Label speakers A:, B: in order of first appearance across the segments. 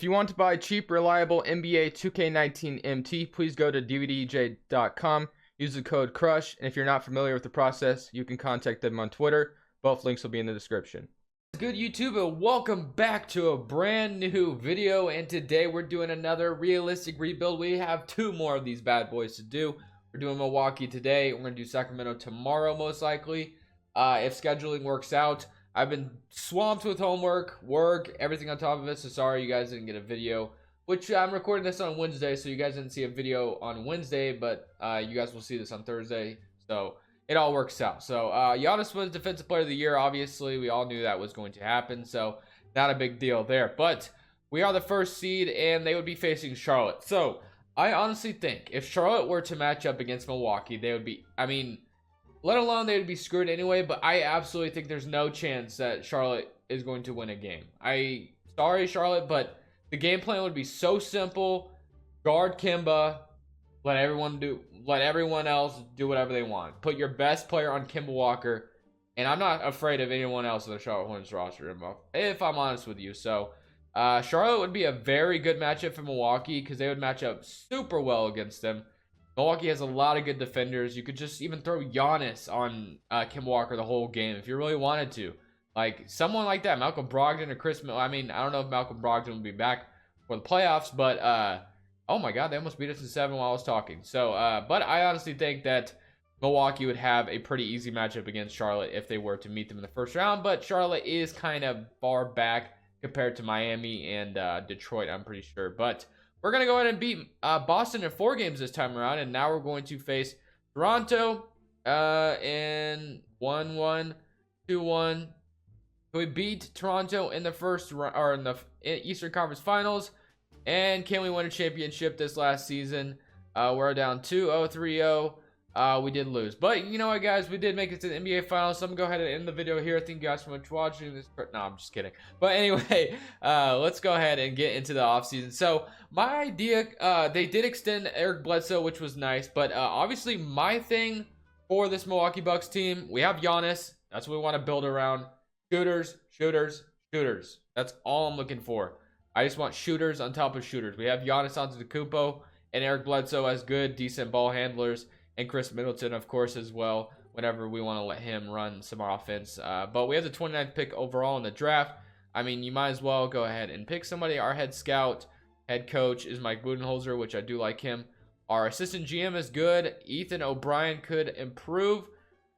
A: If you want to buy cheap, reliable NBA 2K19 MT, please go to dvdj.com, use the code CRUSH, and if you're not familiar with the process, you can contact them on Twitter. Both links will be in the description. Good YouTube, and welcome back to a brand new video, and today we're doing another realistic rebuild. We have two more of these bad boys to do. We're doing Milwaukee today. We're going to do Sacramento tomorrow, most likely, if scheduling works out. I've been swamped with homework, work, everything on top of it, so sorry you guys didn't get a video, which I'm recording this on Wednesday, so you guys didn't see a video on Wednesday, but you guys will see this on Thursday, so it all works out. So Giannis was Defensive Player of the Year. Obviously, we all knew that was going to happen, so not a big deal there, but we are the first seed, and they would be facing Charlotte. So I honestly think if Charlotte were to match up against Milwaukee, they would be, let alone they would be screwed anyway, but I absolutely think there's no chance that Charlotte is going to win a game. Sorry, Charlotte, but the game plan would be so simple. Guard Kemba, let everyone else do whatever they want. Put your best player on Kemba Walker, and I'm not afraid of anyone else in the Charlotte Hornets roster, if I'm honest with you. So Charlotte would be a very good matchup for Milwaukee because they would match up super well against them. Milwaukee has a lot of good defenders. You could just even throw Giannis on Kemba Walker the whole game if you really wanted to. Like, someone like that, Malcolm Brogdon or Chris Middleton. I don't know if Malcolm Brogdon will be back for the playoffs, but, oh my God, they almost beat us in 7 while I was talking. So, but I honestly think that Milwaukee would have a pretty easy matchup against Charlotte if they were to meet them in the first round, but Charlotte is kind of far back compared to Miami and Detroit, I'm pretty sure. But we're going to go ahead and beat Boston in 4 games this time around, and now we're going to face Toronto in 1-1, 2-1. We beat Toronto in the first or in the Eastern Conference Finals, and can we win a championship this last season? We're down 2-0, 3-0. We did lose, but you know what, guys, we did make it to the NBA Finals, so I'm gonna go ahead and end the video here. Thank you guys so much for watching this. No, I'm just kidding. But anyway, let's go ahead and get into the offseason. So my idea, they did extend Eric Bledsoe, which was nice, but obviously my thing for this Milwaukee Bucks team, we have Giannis. That's what we want to build around. Shooters, shooters, shooters. That's all I'm looking for. I just want shooters on top of shooters. We have Giannis Antetokounmpo and Eric Bledsoe as good, decent ball handlers. And Chris Middleton, of course, as well, whenever we want to let him run some offense. But we have the 29th pick overall in the draft. You might as well go ahead and pick somebody. Our head scout, head coach is Mike Budenholzer, which I do like him. Our assistant GM is good. Ethan O'Brien could improve.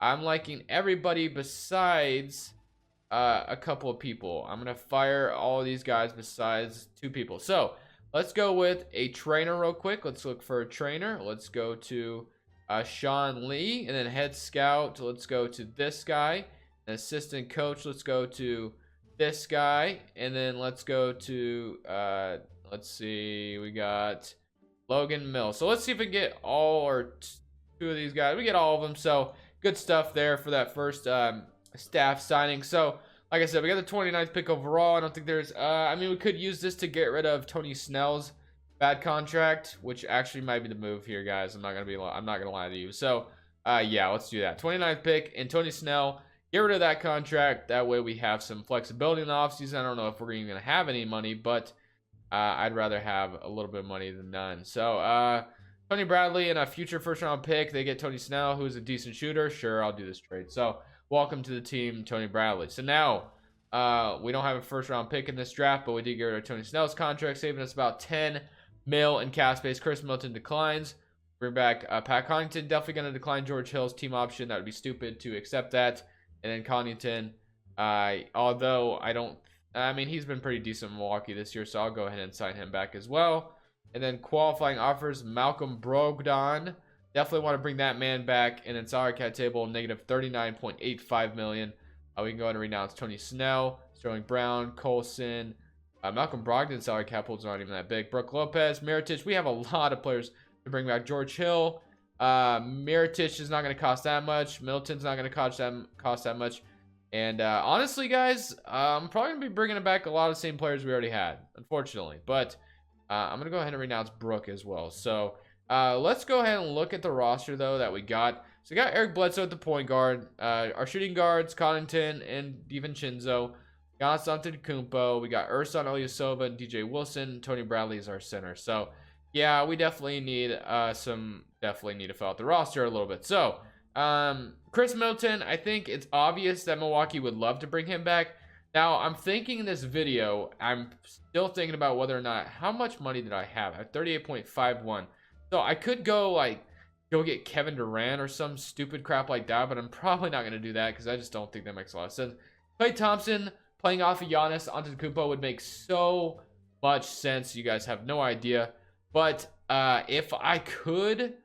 A: I'm liking everybody besides a couple of people. I'm going to fire all of these guys besides 2 people. So let's go with a trainer real quick. Let's look for a trainer. Let's go to Sean Lee, and then head scout, let's go to this guy. And assistant coach, let's go to this guy, and then let's go to let's see, we got Logan Mills. So let's see if we get all or 2 of these guys. We get all of them, so good stuff there for that first staff signing. So like I said, we got the 29th pick overall. I don't think there's we could use this to get rid of Tony Snell's bad contract, which actually might be the move here, guys. I'm not gonna lie to you. So yeah, let's do that. 29th pick and Tony Snell, get rid of that contract. That way we have some flexibility in the offseason. I don't know if we're even gonna have any money, but I'd rather have a little bit of money than none. So Tony Bradley and a future first round pick, they get Tony Snell, who's a decent shooter. Sure, I'll do this trade. So welcome to the team, Tony Bradley. So now we don't have a first round pick in this draft, but we did get rid of Tony Snell's contract, saving us about 10 mil and cap space. Chris Middleton declines. Bring back Pat Connaughton. Definitely going to decline George Hill's team option. That would be stupid to accept that. And then Connaughton, although he's been pretty decent in Milwaukee this year, so I'll go ahead and sign him back as well. And then qualifying offers, Malcolm Brogdon. Definitely want to bring that man back. And then salary cap table, negative $39.85 million. We can go ahead and renounce Tony Snell, Sterling Brown, Colson. Malcolm Brogdon's salary cap hold's not even that big. Brook Lopez, Mirotic. We have a lot of players to bring back. George Hill. Mirotic is not going to cost that much. Middleton's not going to cost that much. And honestly, guys, I'm probably going to be bringing back a lot of the same players we already had, unfortunately. But I'm going to go ahead and renounce Brook as well. So let's go ahead and look at the roster, though, that we got. So we got Eric Bledsoe at the point guard. Our shooting guards, Connaughton and DiVincenzo. Giannis Antetokounmpo. We got Ersan Ilyasova and DJ Wilson. Tony Bradley is our center. So, yeah, we definitely need definitely need to fill out the roster a little bit. So, Chris Middleton, I think it's obvious that Milwaukee would love to bring him back. Now, I'm thinking in this video, I'm still thinking about whether or not, how much money did I have? I have 38.51. So I could go get Kevin Durant or some stupid crap like that, but I'm probably not going to do that because I just don't think that makes a lot of sense. Klay Thompson playing off of Giannis Antetokounmpo would make so much sense. You guys have no idea. But if I could,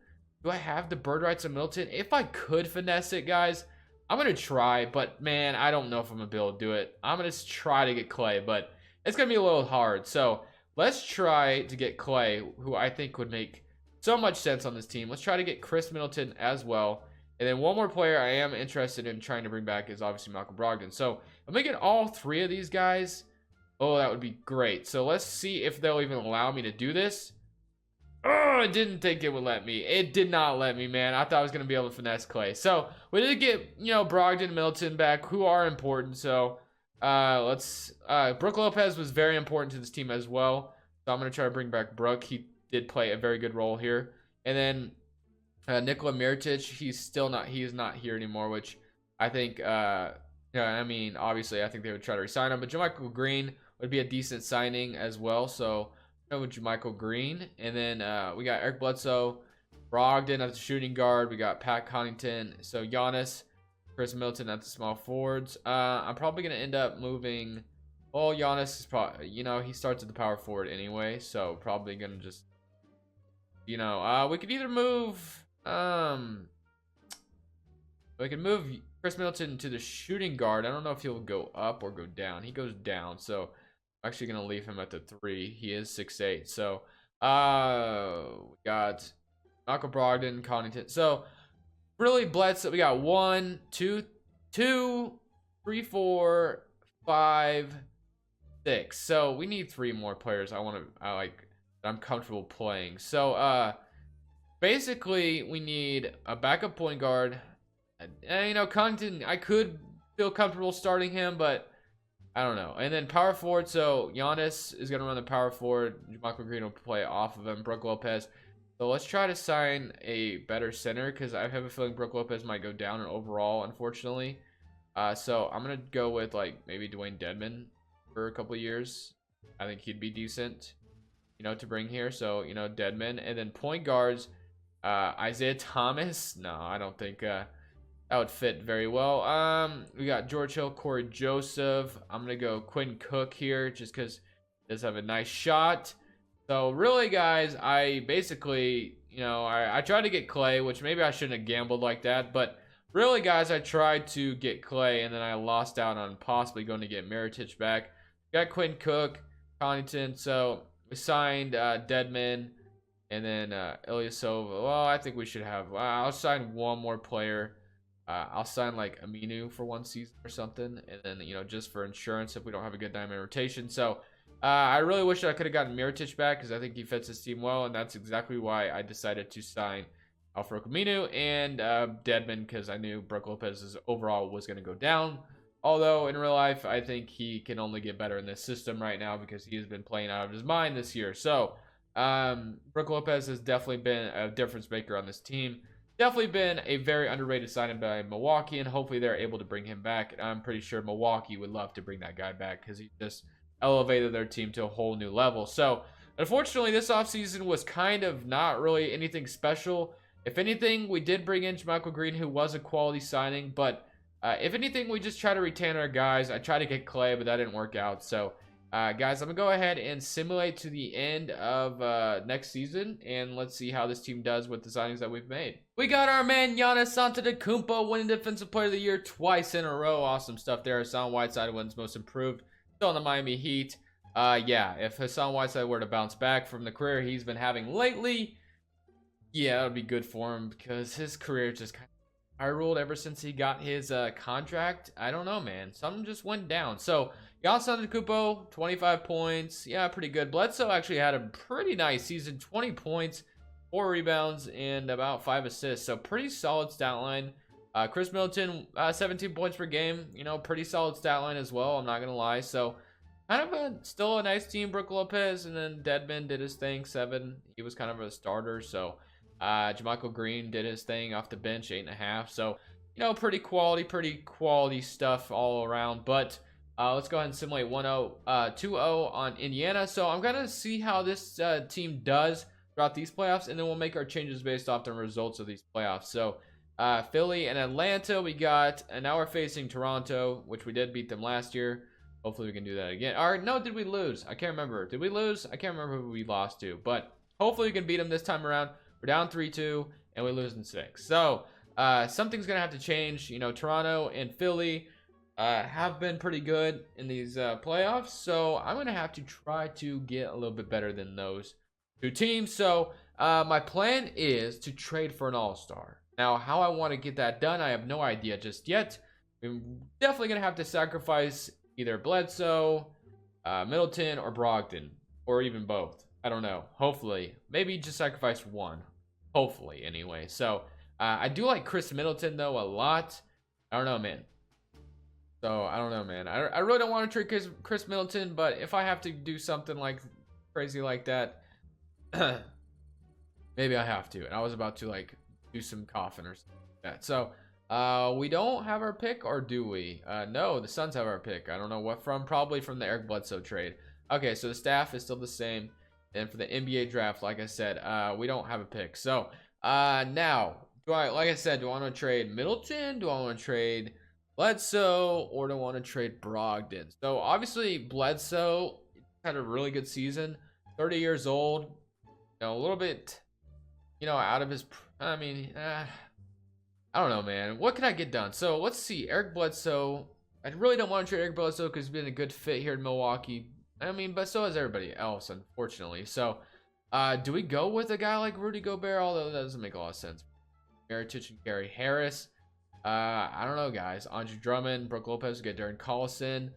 A: do I have the bird rights of Middleton? If I could finesse it, guys, I'm going to try. But, man, I don't know if I'm going to be able to do it. I'm going to try to get Klay, but it's going to be a little hard. So let's try to get Klay, who I think would make so much sense on this team. Let's try to get Chris Middleton as well. And then one more player I am interested in trying to bring back is obviously Malcolm Brogdon. So if I get all three of these guys, oh, that would be great. So let's see if they'll even allow me to do this. Oh, I didn't think it would let me. It did not let me, man. I thought I was going to be able to finesse Klay. So we did get, Brogdon and Middleton back, who are important. So Brook Lopez was very important to this team as well. So I'm going to try to bring back Brook. He did play a very good role here. And then Nikola Mirotic, he is not here anymore, which I think, I mean, obviously I think they would try to resign him, but JaMychal Green would be a decent signing as well. So with JaMychal Green. And then we got Eric Bledsoe, Brogdon at the shooting guard. We got Pat Connaughton. So Giannis, Chris Middleton at the small forwards. I'm probably going to end up moving. Well, Giannis is probably, he starts at the power forward anyway. So probably going to just, we could either move, we can move Chris Middleton to the shooting guard. I don't know if he'll go up or go down. He goes down. So I'm actually going to leave him at the 3. He is 6'8". So, we got Malcolm Brogdon, Connaughton. So, really, Bledsoe. We got 1, 2, 3, 4, 5, 6. So, we need 3 more players. I'm comfortable playing. So, basically, we need a backup point guard. Connaughton, I could feel comfortable starting him, but I don't know. And then power forward, so Giannis is going to run the power forward. JaMychal Green will play off of him. Brook Lopez. So let's try to sign a better center because I have a feeling Brook Lopez might go down in overall, unfortunately. So I'm going to go with maybe Dwayne Dedmon for a couple of years. I think he'd be decent, to bring here. So, Dedmon. And then point guards, Isaiah Thomas. No, I don't think that would fit very well. We got George Hill, Corey Joseph. I'm going to go Quinn Cook here just because he does have a nice shot. So, really, guys, I basically, I tried to get Klay, which maybe I shouldn't have gambled like that. But, really, guys, I tried to get Klay, and then I lost out on possibly going to get Mirotic back. Got Quinn Cook, Connaughton. So, we signed Dedmon, and then Ilyasova. Well, I think we should have. I'll sign one more player. I'll sign Aminu for 1 season or something, and then just for insurance if we don't have a good diamond rotation. So I really wish I could have gotten Mirotic back because I think he fits his team well, and that's exactly why I decided to sign Al-Farouq Aminu and Dedmon because I knew Brook Lopez's overall was going to go down. Although in real life, I think he can only get better in this system right now because he has been playing out of his mind this year. So Brook Lopez has definitely been a difference maker on this team. Definitely been a very underrated signing by Milwaukee, and hopefully they're able to bring him back. And I'm pretty sure Milwaukee would love to bring that guy back because he just elevated their team to a whole new level. So, unfortunately, this offseason was kind of not really anything special. If anything, we did bring in JaMychal Green, who was a quality signing. But if anything, we just try to retain our guys. I tried to get Klay, but that didn't work out. So, guys, I'm going to go ahead and simulate to the end of next season, and let's see how this team does with the signings that we've made. We got our man Giannis Antetokounmpo winning Defensive Player of the Year twice in a row. Awesome stuff there. Hassan Whiteside wins Most Improved. Still on the Miami Heat. Yeah, if Hassan Whiteside were to bounce back from the career he's been having lately, yeah, that would be good for him because his career just kind of spiraled ever since he got his contract. I don't know, man. Something just went down. So, Giannis Antetokounmpo, 25 points. Yeah, pretty good. Bledsoe actually had a pretty nice season. 20 points, 4 rebounds, and about 5 assists. So, pretty solid stat line. Chris Middleton, 17 points per game. Pretty solid stat line as well. I'm not gonna lie. So kind of still a nice team. Brook Lopez, and then Deadman did his thing, 7. He was kind of a starter. So JaMychal Green did his thing off the bench, 8.5. So pretty quality stuff all around. But let's go ahead and simulate 1-0, 2-0 on Indiana. So I'm gonna see how this team does throughout these playoffs, and then we'll make our changes based off the results of these playoffs. So Philly and Atlanta we got, and now we're facing Toronto, which we did beat them last year. Hopefully we can do that again. Or no, did we lose? I can't remember. Did we lose? I can't remember who we lost to, but hopefully we can beat them this time around. We're down 3-2 and we lose in 6. So something's gonna have to change. Toronto and Philly have been pretty good in these playoffs, so I'm gonna have to try to get a little bit better than those 2 teams. So my plan is to trade for an all-star. Now, how I want to get that done, I have no idea just yet. We're definitely going to have to sacrifice either Bledsoe, Middleton, or Brogdon, or even both. I don't know. Hopefully. Maybe just sacrifice one. Hopefully, anyway. So, I do like Chris Middleton, though, a lot. I don't know, man. I really don't want to trade Chris Middleton, but if I have to do something like crazy like that, maybe I have to. And I was about to, do some coughing or something like that. So we don't have our pick, or do we? No, the Suns have our pick. I don't know what from. Probably from the Eric Bledsoe trade. Okay, so the staff is still the same. And for the NBA draft, like I said, we don't have a pick. So now, like I said, do I want to trade Middleton? Do I want to trade Bledsoe? Or do I want to trade Brogdon? So obviously Bledsoe had a really good season. 30 years old. A little bit, out of his... I don't know, man. What can I get done? So let's see. Eric Bledsoe. I really don't want to trade Eric Bledsoe because he's been a good fit here in Milwaukee. But so has everybody else, unfortunately. So do we go with a guy like Rudy Gobert? Although that doesn't make a lot of sense. Mirotic and Gary Harris. I don't know, guys. Andre Drummond, Brook Lopez. We get Darren Collison.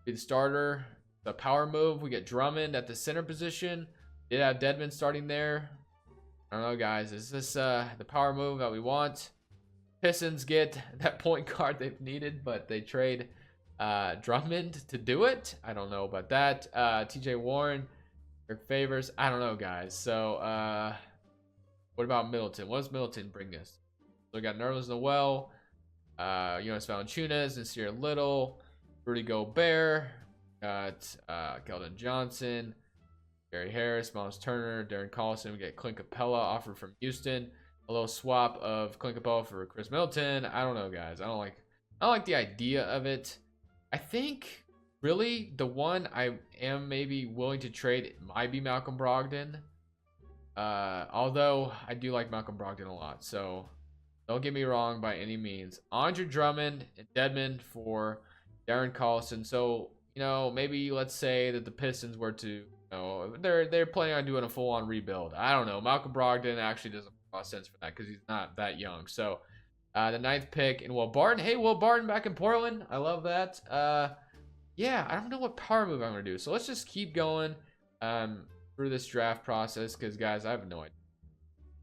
A: Be the starter. The power move. We get Drummond at the center position. Did have Deadman starting there. I don't know, guys. Is this the power move that we want? Pistons get that point guard they've needed, but they trade Drummond to do it. I don't know about that. TJ Warren, Rick Favors. I don't know, guys. So what about Middleton? What does Middleton bring us? So we got Nerlens Noel, Jonas Valanciunas, Nasir Little, Rudy Gobert, got Keldon Johnson, Gary Harris, Miles Turner, Darren Collison. We get Clint Capella offered from Houston. A little swap of Clint Capella for Chris Middleton. I don't know, guys. I don't like the idea of it. I think really the one I am maybe willing to trade might be Malcolm Brogdon. Although I do like Malcolm Brogdon a lot, so don't get me wrong by any means. Andre Drummond and Deadman for Darren Collison. So maybe let's say that the Pistons were to they're planning on doing a full-on rebuild. I don't know. Malcolm Brogdon actually doesn't make a lot of sense for that because he's not that young. So the 9th pick in Will Barton. Hey, Will Barton back in Portland. I love that. Yeah, I don't know what power move I'm gonna do. So let's just keep going through this draft process because, guys, I have no idea.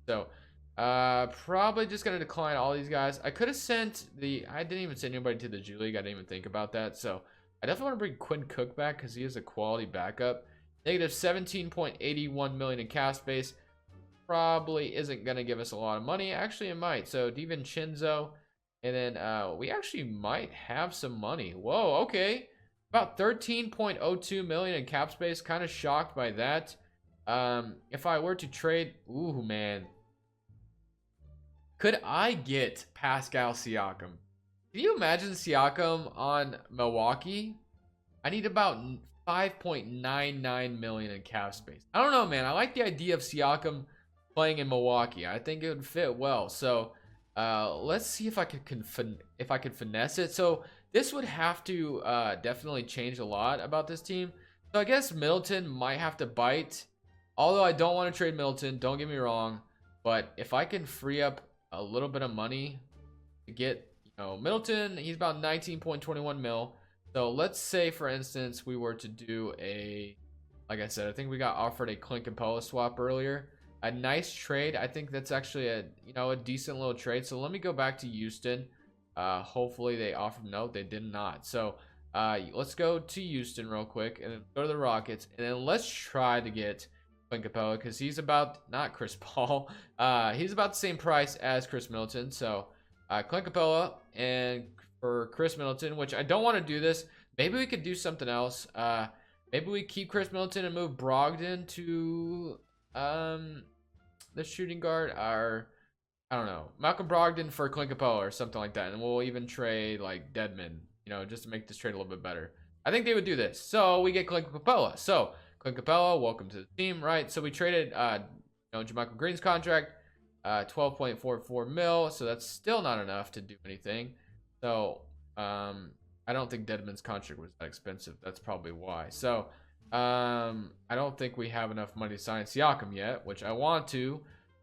A: So probably just gonna decline all these guys. I could have sent I didn't even send anybody to the G League. I didn't even think about that. So I definitely want to bring Quinn Cook back because he is a quality backup. Negative 17.81 million in cap space. Probably isn't going to give us a lot of money. Actually, it might. So, DiVincenzo. And then we actually might have some money. Whoa, okay. About 13.02 million in cap space. Kind of shocked by that. If I were to trade... Ooh, man. Could I get Pascal Siakam? Can you imagine Siakam on Milwaukee? I need about 5.99 million in cap space. I don't know, man. I like the idea of Siakam playing in Milwaukee. I think it would fit well. So let's see if I could finesse it. So this would have to definitely change a lot about this team. So I guess Middleton might have to bite. Although I don't want to trade Middleton, don't get me wrong. But if I can free up a little bit of money to get, Middleton, he's about 19.21 mil. So let's say, for instance, we were to do like I said, I think we got offered a Clint Capella swap earlier.
B: a nice trade. I think that's actually a a decent little trade. So let me go back to Houston. Hopefully they offered. No, they did not. So let's go to Houston real quick and then go to the Rockets and then let's try to get Clint Capella because he's about not Chris Paul. He's about the same price as Chris Middleton. So Clint Capella and for Chris Middleton, which I don't want to do this. Maybe we could do something else. Maybe we keep Chris Middleton and move Brogdon to the shooting guard, or I don't know, Malcolm Brogdon for Clint Capella or something like that, and we'll even trade like Deadman, just to make this trade a little bit better. I think they would do this, so we get Clint Capella. So Clint Capella, welcome to the team, right? So we traded, JaMychal Green's contract, 12.44 mil, so that's still not enough to do anything. So I don't think Deadman's contract was that expensive. That's probably why. So I don't think we have enough money to sign Siakam yet, which I want to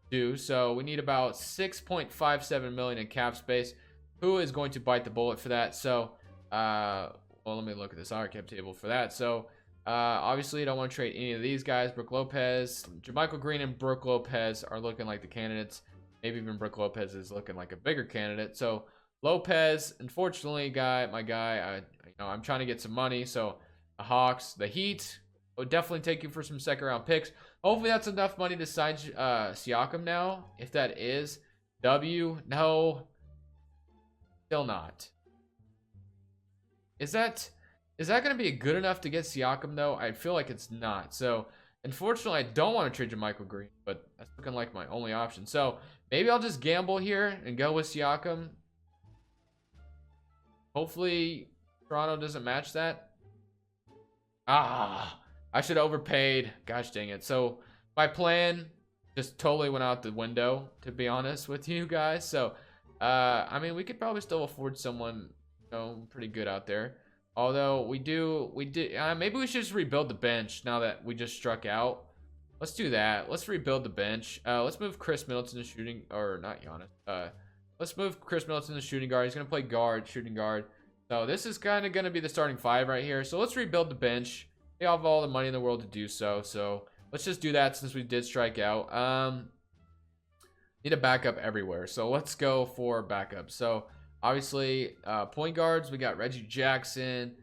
B: do. So we need about 6.57 million in cap space. Who is going to bite the bullet for that? So well, let me look at the salary cap table for that. So obviously I don't want to trade any of these guys. Brook Lopez, JaMychal Green and Brook Lopez are looking like the candidates. Maybe even Brook Lopez is looking like a bigger candidate. So Lopez, unfortunately, my guy, I'm trying to get some money. So the Hawks, the Heat would definitely take you for some second round picks. Hopefully that's enough money to sign Siakam now. If that is, no, still not. Is that going to be good enough to get Siakam though? I feel like it's not. So unfortunately, I don't want to trade JaMychal Green, but that's looking like my only option. So maybe I'll just gamble here and go with Siakam. Hopefully Toronto doesn't match that. I should have overpaid. Gosh dang it. So my plan just totally went out the window, to be honest with you guys. So I mean, we could probably still afford someone pretty good out there. Although maybe we should just rebuild the bench now that we just struck out. Let's do that. Let's rebuild the bench. Let's move Chris Middleton to shooting, or not Giannis. Let's move Chris Middleton to shooting guard. He's going to play shooting guard. So this is kind of going to be the starting five right here. So let's rebuild the bench. We have all the money in the world to do so. So let's just do that since we did strike out. Need a backup everywhere. So let's go for backup. So obviously, point guards, we got Reggie Jackson,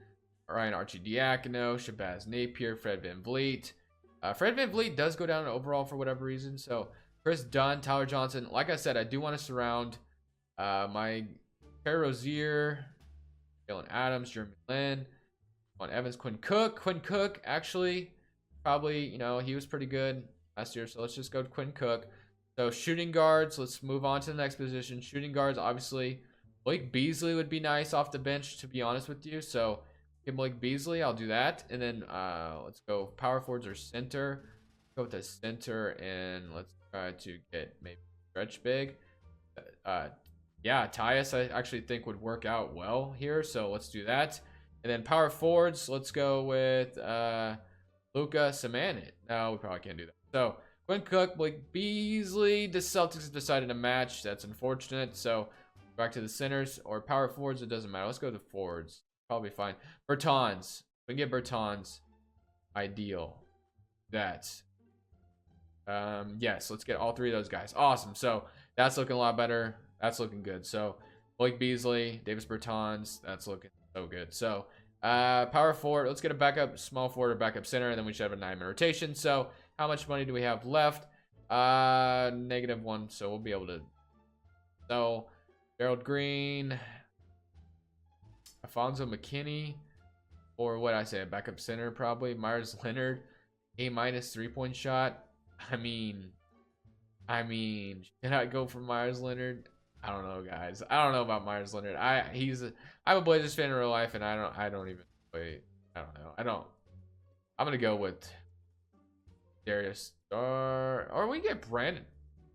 B: Ryan Arcidiacono, Shabazz Napier, Fred VanVleet. Fred VanVleet does go down overall for whatever reason. So Chris Dunn, Tyler Johnson. Like I said, I do want to surround my Terry Rozier, Jalen Adams, Jeremy Lin, on Evans, Quinn Cook, actually, probably, he was pretty good last year. So let's just go to Quinn Cook. So shooting guards, let's move on to the next position. Shooting guards, obviously, Blake Beasley would be nice off the bench, to be honest with you. So give Blake Beasley, I'll do that. And then let's go power forwards or center. Go with the center, and let's try to get maybe stretch big. Yeah, Tyus I actually think would work out well here, so let's do that. And then power forwards, let's go with Luka Samanet. No, we probably can't do that. So Quinn Cook, Blake Beasley. The Celtics have decided to match. That's unfortunate. So back to the centers or power forwards. It doesn't matter. Let's go to forwards. Probably fine. Bertans. We can get Bertans. Ideal. That's yes. Let's get all three of those guys. Awesome. So that's looking a lot better. That's looking good. So Blake Beasley, Davis Bertans. That's looking so good. So power forward. Let's get a backup small forward or backup center, and then we should have a 9-man rotation. So how much money do we have left? -1. So we'll be able to. So Gerald Green, Alfonso McKinney, or what I say, a backup center probably. Myers Leonard, A- 3-point shot. I mean, should I go for Myers Leonard? I don't know, guys. I don't know about Myers Leonard. I'm a Blazers fan in real life, and I don't even wait. I don't know. I'm gonna go with Darius Star, or we get Brandon.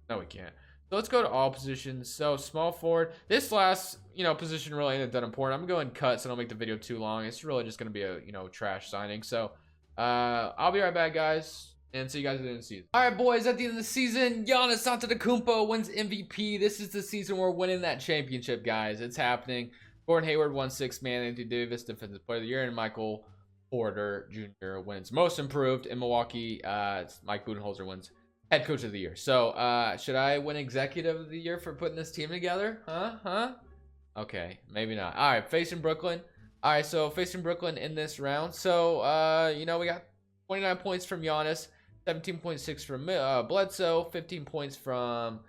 B: No, we can't. So let's go to all positions. So small forward. This last, position really ain't that important. I'm going cut, so don't make the video too long. It's really just gonna be a, trash signing. So I'll be right back, guys. And see you guys at the end of the season. All right, boys, at the end of the season, Giannis Antetokounmpo wins MVP. This is the season we're winning that championship, guys. It's happening. Gordon Hayward won 6th man. Anthony Davis, Defensive Player of the Year. And Michael Porter Jr. wins Most Improved. In Milwaukee, Mike Budenholzer wins head coach of the year. So, should I win executive of the year for putting this team together? Huh? Okay, maybe not. All right, facing Brooklyn. All right, so facing Brooklyn in this round. So, you know, we got 29 points from Giannis, 17.6 from Bledsoe, 15 points from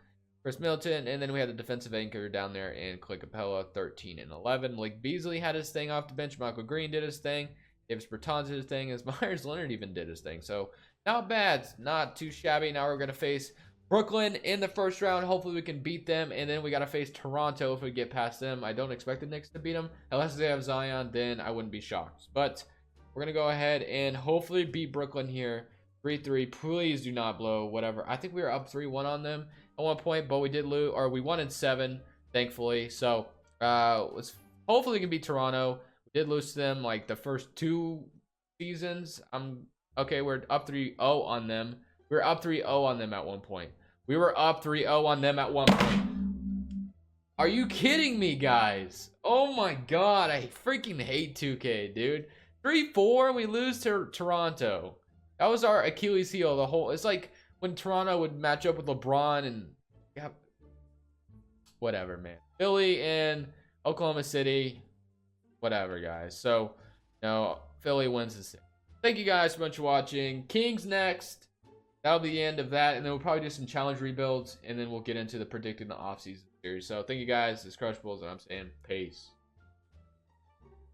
B: Chris Middleton, and then we had the defensive anchor down there in Clint Capella, 13 and 11. Malik Beasley had his thing off the bench. Michael Green did his thing. Davis Bertans did his thing. As Myers Leonard even did his thing. So not bad, not too shabby. Now we're gonna face Brooklyn in the first round. Hopefully we can beat them, and then we gotta face Toronto if we get past them. I don't expect the Knicks to beat them unless they have Zion. Then I wouldn't be shocked. But we're gonna go ahead and hopefully beat Brooklyn here. 3-3. Please do not blow whatever. I think we were up 3-1 on them at one point, but we did lose, or we won in 7, thankfully. So let's hopefully we can beat Toronto. We did lose to them like the first 2 seasons. Okay, we're up 3-0 on them. We were up 3-0 on them at one point. We were up 3-0 on them at one point. Are you kidding me, guys? Oh my god, I freaking hate 2K, dude. 3-4 and we lose to Toronto. That was our Achilles heel. The whole, it's like when Toronto would match up with LeBron and yeah, whatever, man. Philly and Oklahoma City, whatever, guys. So, no, Philly wins the 6. Thank you guys so much for watching. Kings next. That'll be the end of that, and then we'll probably do some challenge rebuilds, and then we'll get into the predicted in the offseason series. So, thank you guys. This is Crush Bulls, and I'm saying peace.